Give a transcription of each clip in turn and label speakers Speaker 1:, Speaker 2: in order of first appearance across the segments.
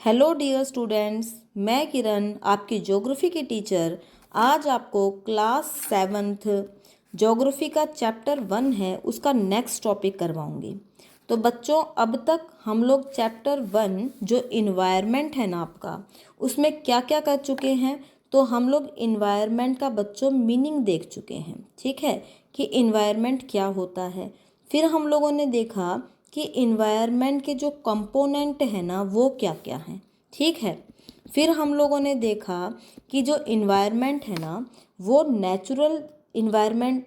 Speaker 1: Hello dear students, मैं किरण आपकी geography की टीचर आज आपको क्लास 7th ज्योग्राफी का चैप्टर 1 है उसका नेक्स्ट टॉपिक करवाऊंगी। तो बच्चों, अब तक हम लोग चैप्टर 1 जो इन्वायरमेंट है ना आपका, उसमें क्या क्या कर चुके हैं। तो हम लोग इन्वायरमेंट का बच्चों मीनिंग देख चुके हैं, ठीक है, कि इन्वायरमेंट क्या होता है। फिर हम लोगों ने देखा कि इन्वायरमेंट के जो कंपोनेंट है ना वो क्या क्या हैं, ठीक है। फिर हम लोगों ने देखा कि जो इन्वायरमेंट है ना वो नेचुरल इन्वायरमेंट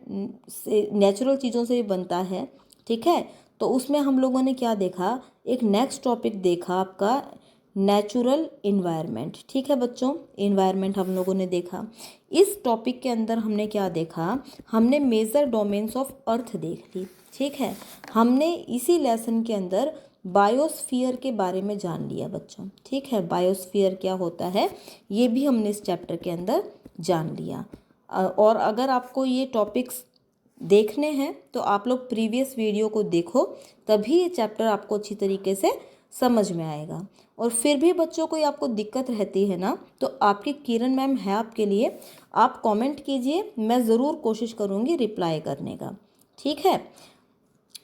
Speaker 1: से, नेचुरल चीज़ों से भी बनता है, ठीक है। तो उसमें हम लोगों ने क्या देखा, एक नेक्स्ट टॉपिक देखा आपका नेचुरल इन्वायरमेंट, ठीक है बच्चों। इन्वायरमेंट हम लोगों ने देखा। इस टॉपिक के अंदर हमने क्या देखा, हमने मेजर डोमेन्स ऑफ अर्थ देख ली, ठीक है। हमने इसी लेसन के अंदर बायोस्फीयर के बारे में जान लिया बच्चों, ठीक है। बायोस्फीयर क्या होता है ये भी हमने इस चैप्टर के अंदर जान लिया। और अगर आपको ये टॉपिक्स देखने हैं तो आप लोग प्रीवियस वीडियो को देखो, तभी ये चैप्टर आपको अच्छी तरीके से समझ में आएगा। और फिर भी बच्चों कोई आपको दिक्कत रहती है ना, तो आपकी किरण मैम है आपके लिए, आप कमेंट कीजिए, मैं ज़रूर कोशिश करूँगी रिप्लाई करने का, ठीक है।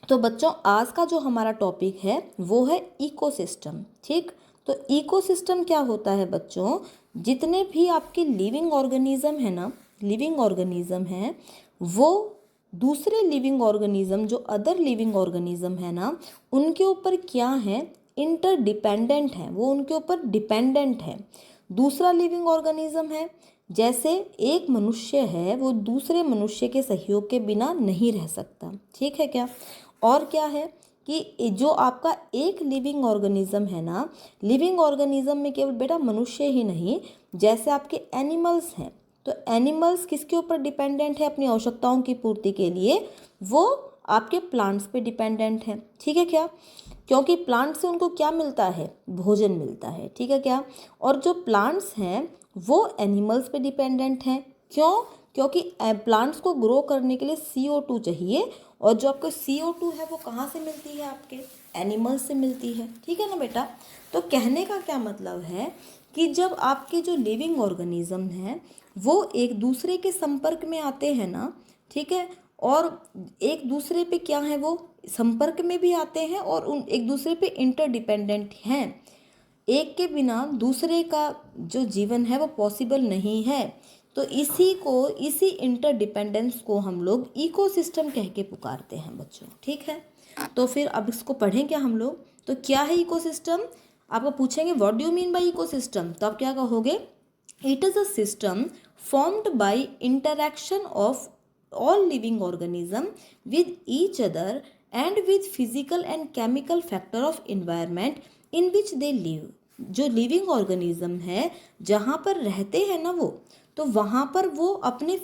Speaker 1: तो बच्चों, आज का जो हमारा टॉपिक है वो है इकोसिस्टम, ठीक। तो इकोसिस्टम क्या होता है बच्चों, जितने भी आपके लिविंग ऑर्गेनिज्म है ना, लिविंग ऑर्गेनिज्म है, वो दूसरे लिविंग ऑर्गेनिज्म, जो अदर लिविंग ऑर्गेनिज्म है ना, उनके ऊपर क्या है, इंटरडिपेंडेंट है, वो उनके ऊपर डिपेंडेंट है। दूसरा लिविंग ऑर्गेनिज्म है, जैसे एक मनुष्य है वो दूसरे मनुष्य के सहयोग के बिना नहीं रह सकता, ठीक है क्या। और क्या है कि जो आपका एक लिविंग ऑर्गेनिज्म है ना, लिविंग ऑर्गेनिज्म में केवल बेटा मनुष्य ही नहीं, जैसे आपके एनिमल्स हैं, तो एनिमल्स किसके ऊपर डिपेंडेंट है अपनी आवश्यकताओं की पूर्ति के लिए, वो आपके प्लांट्स पे डिपेंडेंट है, ठीक है क्या। क्योंकि प्लांट से उनको क्या मिलता है, भोजन मिलता है, ठीक है क्या। और जो प्लांट्स हैं वो एनिमल्स पे डिपेंडेंट हैं, क्यों, क्योंकि प्लांट्स को ग्रो करने के लिए CO2 चाहिए, और जो आपको CO2 है वो कहाँ से मिलती है, आपके एनिमल्स से मिलती है, ठीक है ना बेटा। तो कहने का क्या मतलब है कि जब आपके जो लिविंग ऑर्गेनिज्म हैं वो एक दूसरे के संपर्क में आते हैं ना, ठीक है, और एक दूसरे पे क्या है, वो संपर्क में भी आते हैं और उन एक दूसरे पे इंटरडिपेंडेंट हैं। एक के बिना दूसरे का जो जीवन है वो पॉसिबल नहीं है। तो इसी इंटरडिपेंडेंस को हम लोग इकोसिस्टम कह के पुकारते हैं बच्चों, ठीक है। तो फिर अब इसको पढ़ें क्या हम लोग। तो क्या है इकोसिस्टम, आपको पूछेंगे what do you mean by ecosystem, तो आप क्या कहोगे, it is a system formed by interaction of all living organism with each other and with physical and chemical factor of environment in which they live। जो living organism है जहाँ पर रहते हैं ना वो, तो वहाँ पर वो अपने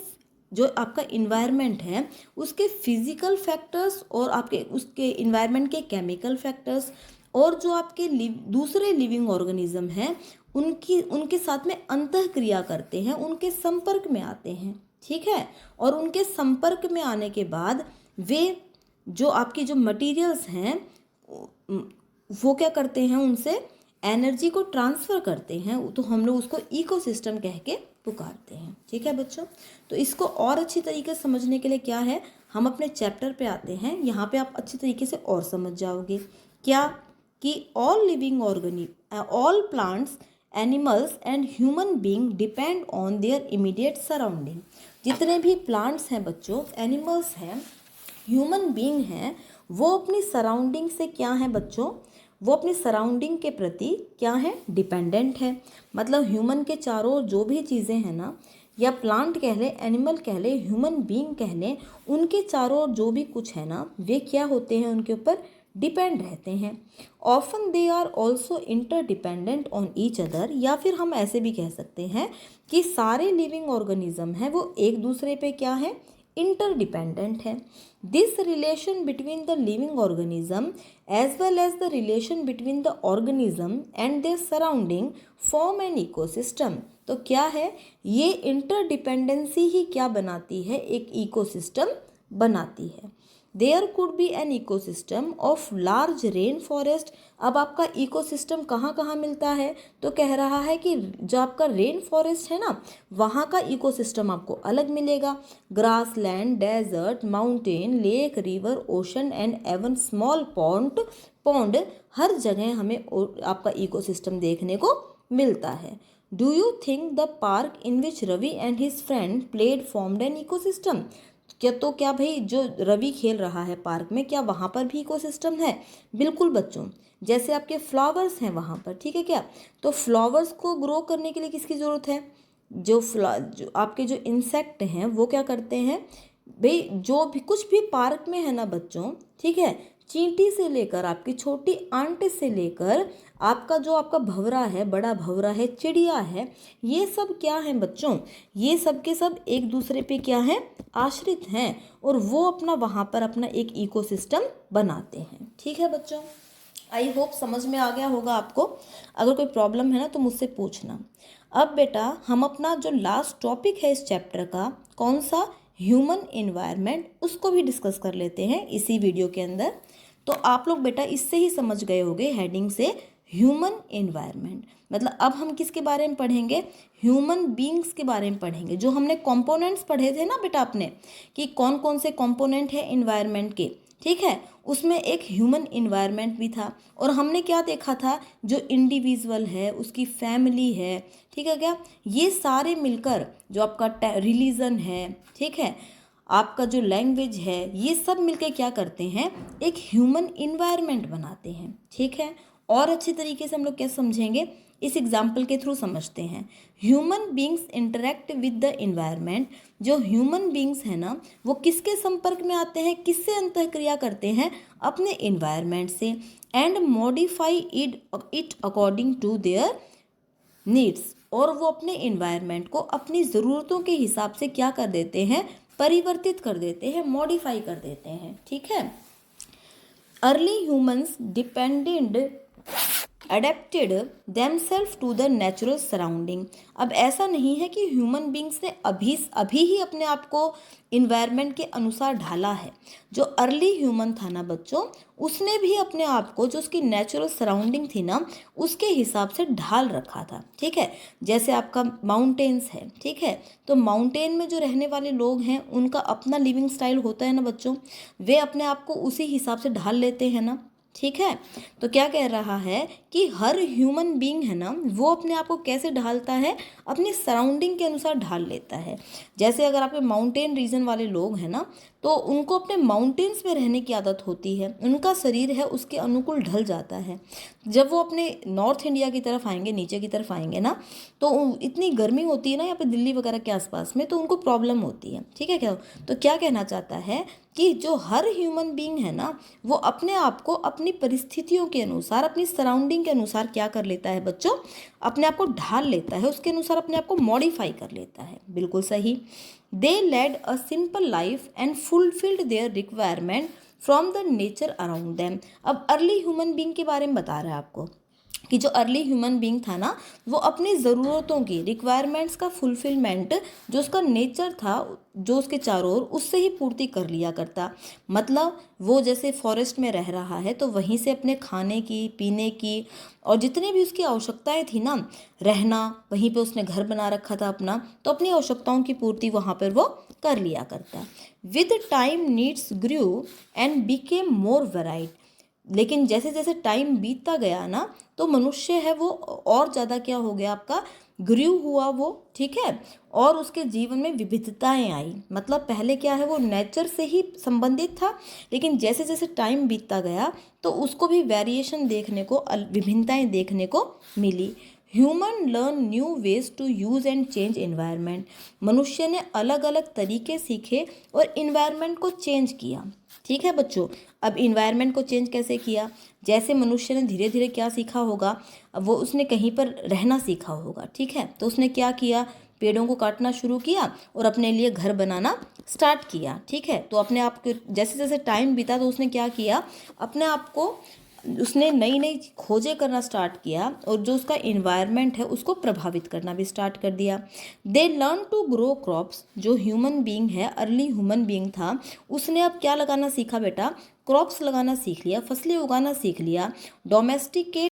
Speaker 1: जो आपका इन्वायरमेंट है उसके फिजिकल फैक्टर्स और आपके उसके इन्वायरमेंट के केमिकल फैक्टर्स, और जो आपके दूसरे लिविंग ऑर्गेनिज्म हैं उनके साथ में अंतःक्रिया करते हैं, उनके संपर्क में आते हैं, ठीक है। और उनके संपर्क में आने के बाद वे जो आपकी जो मटेरियल्स हैं वो क्या करते हैं, उनसे एनर्जी को ट्रांसफ़र करते हैं, तो हम लोग उसको इकोसिस्टम कह के पुकारते हैं, ठीक है बच्चों। तो इसको और अच्छी तरीके से समझने के लिए क्या है, हम अपने चैप्टर पे आते हैं, यहाँ पे आप अच्छी तरीके से और समझ जाओगे क्या, कि all plants, animals and human being depend on their immediate surrounding. जितने भी प्लांट्स हैं बच्चों, एनिमल्स हैं, ह्यूमन बीइंग हैं, वो अपनी सराउंडिंग से क्या है बच्चों, वो अपनी सराउंडिंग के प्रति क्या है, डिपेंडेंट है। मतलब ह्यूमन के चारों ओर जो भी चीज़ें हैं ना, या प्लांट कह लें, एनिमल कह लें, ह्यूमन बीइंग कह लें, उनके चारों ओर जो भी कुछ है ना, वे क्या होते हैं, उनके ऊपर डिपेंड रहते हैं। Often they are also interdependent on each other, या फिर हम ऐसे भी कह सकते हैं कि सारे लिविंग ऑर्गेनिज्म हैं वो एक दूसरे पे क्या है, इंटरडिपेंडेंट है। This relation between the living organism as well as the relation between the organism and their surrounding form an ecosystem. तो क्या है, ये इंटरडिपेंडेंसी ही क्या बनाती है, एक इकोसिस्टम बनाती है। There could be an ecosystem of large rain forest. अब आपका इकोसिस्टम कहाँ कहाँ मिलता है, तो कह रहा है कि जो आपका रेन फॉरेस्ट है ना, वहाँ का इकोसिस्टम आपको अलग मिलेगा। Grassland, desert, mountain, lake, river, ocean and even small pond, हर जगह हमें आपका इकोसिस्टम देखने को मिलता है। Do you think the park in which Ravi and his friend played formed an ecosystem? क्या भाई जो रवि खेल रहा है पार्क में, क्या वहाँ पर भी इकोसिस्टम है? बिल्कुल बच्चों, जैसे आपके फ्लावर्स हैं वहाँ पर, ठीक है क्या, तो फ्लावर्स को ग्रो करने के लिए किसकी ज़रूरत है? जो आपके जो इंसेक्ट हैं वो क्या करते हैं भाई, जो भी कुछ भी पार्क में है ना बच्चों, ठीक है, चींटी से लेकर आपकी छोटी आंट से लेकर आपका जो आपका भंवरा है, बड़ा भंवरा है, चिड़िया है, ये सब क्या है बच्चों, ये सब के सब एक दूसरे पे क्या है, आश्रित हैं, और वो अपना वहाँ पर अपना एक इकोसिस्टम बनाते हैं। ठीक है बच्चों, आई होप समझ में आ गया होगा आपको। अगर कोई प्रॉब्लम है ना तो मुझसे पूछना। अब बेटा हम अपना जो लास्ट टॉपिक है इस चैप्टर का, कौन सा, ह्यूमन एनवायरनमेंट, उसको भी डिस्कस कर लेते हैं इसी वीडियो के अंदर। तो आप लोग बेटा इससे ही समझ गए होंगे हेडिंग से, ह्यूमन एनवायरनमेंट मतलब अब हम किसके बारे में पढ़ेंगे, ह्यूमन बींग्स के बारे में पढ़ेंगे। जो हमने कंपोनेंट्स पढ़े थे ना बेटा अपने, कि कौन कौन से कंपोनेंट है एनवायरनमेंट के, ठीक है, उसमें एक ह्यूमन एनवायरनमेंट भी था। और हमने क्या देखा था, जो इंडिविजुअल है, उसकी फैमिली है, ठीक है क्या, ये सारे मिलकर जो आपका रिलीजन है, ठीक है, आपका जो लैंग्वेज है, ये सब मिलकर क्या करते हैं, एक ह्यूमन इन्वायरमेंट बनाते हैं। ठीक है, और अच्छी तरीके से हम लोग क्या समझेंगे, इस एग्जाम्पल के थ्रू समझते हैं। Human beings interact with the environment. जो ह्यूमन बींग्स है ना, वो किसके संपर्क में आते हैं, किससे अंतःक्रिया करते हैं, अपने इन्वायरमेंट से, and modify it according to their needs. और वो अपने इन्वायरमेंट को अपनी ज़रूरतों के हिसाब से क्या कर देते हैं, परिवर्तित कर देते हैं, मॉडिफाई कर देते हैं। ठीक है, early humans adapted themselves to the natural surrounding. अब ऐसा नहीं है कि ह्यूमन बींग्स ने अभी ही अपने आप को इन्वायरमेंट के अनुसार ढाला है। जो अर्ली ह्यूमन था ना बच्चों, उसने भी अपने आप को, जो उसकी नेचुरल सराउंडिंग थी ना, उसके हिसाब से ढाल रखा था। ठीक है, जैसे आपका माउंटेन्स है, ठीक है, तो माउंटेन में जो रहने वाले लोग हैं उनका अपना लिविंग स्टाइल होता है ना बच्चों, वे अपने आप को उसी हिसाब से ढाल लेते हैं ना। ठीक है, तो क्या कह रहा है कि हर ह्यूमन बीइंग है ना, वो अपने आप को कैसे ढालता है, अपनी सराउंडिंग के अनुसार ढाल लेता है। जैसे अगर आपके माउंटेन रीजन वाले लोग हैं ना, तो उनको अपने माउंटेन्स में रहने की आदत होती है, उनका शरीर है उसके अनुकूल ढल जाता है। जब वो अपने नॉर्थ इंडिया की तरफ आएंगे, नीचे की तरफ आएंगे ना, तो इतनी गर्मी होती है ना यहाँ पे दिल्ली वगैरह के आसपास में, तो उनको प्रॉब्लम होती है। ठीक है क्या, तो क्या कहना चाहता है कि जो हर ह्यूमन बीइंग है ना, वो अपने आप को अपनी परिस्थितियों के अनुसार, अपनी सराउंडिंग के अनुसार क्या कर लेता है बच्चों, अपने आप को ढाल लेता है, उसके अनुसार अपने आप को मॉडिफाई कर लेता है। बिल्कुल सही। They led a simple life and fulfilled their requirement from the nature around them. अब अर्ली ह्यूमन बीइंग के बारे में बता रहा है आपको कि जो अर्ली ह्यूमन बीइंग था ना, वो अपनी ज़रूरतों की, रिक्वायरमेंट्स का फुलफिलमेंट जो उसका नेचर था, जो उसके चारों ओर, उससे ही पूर्ति कर लिया करता। मतलब वो जैसे फॉरेस्ट में रह रहा है, तो वहीं से अपने खाने की, पीने की और जितने भी उसकी आवश्यकताएं थी ना, रहना, वहीं पे उसने घर बना रखा था अपना, तो अपनी आवश्यकताओं की पूर्ति वहाँ पर वो कर लिया करता। With time needs grew and became more varied. लेकिन जैसे जैसे टाइम बीतता गया ना, तो मनुष्य है वो और ज़्यादा क्या हो गया, आपका ग्रू हुआ वो। ठीक है, और उसके जीवन में विविधताएं आई। मतलब पहले क्या है, वो नेचर से ही संबंधित था, लेकिन जैसे जैसे टाइम बीतता गया तो उसको भी वेरिएशन देखने को, विभिन्नताएं देखने को मिली। Human learn new ways to use and change environment. मनुष्य ने अलग अलग तरीके सीखे और इन्वायरमेंट को चेंज किया। ठीक है बच्चों, अब इन्वायरमेंट को चेंज कैसे किया, जैसे मनुष्य ने धीरे धीरे क्या सीखा होगा, वो उसने कहीं पर रहना सीखा होगा। ठीक है, तो उसने क्या किया, पेड़ों को काटना शुरू किया और अपने लिए घर बनाना स्टार्ट किया। ठीक है, तो अपने आप को जैसे जैसे टाइम बीता तो उसने क्या किया, अपने आप को उसने नई नई खोजें करना स्टार्ट किया और जो उसका इन्वायरमेंट है उसको प्रभावित करना भी स्टार्ट कर दिया। They learn to grow crops. जो ह्यूमन बीइंग है, अर्ली ह्यूमन बीइंग था, उसने अब क्या लगाना सीखा बेटा, क्रॉप्स लगाना सीख लिया, फसलें उगाना सीख लिया। डोमेस्टिकेट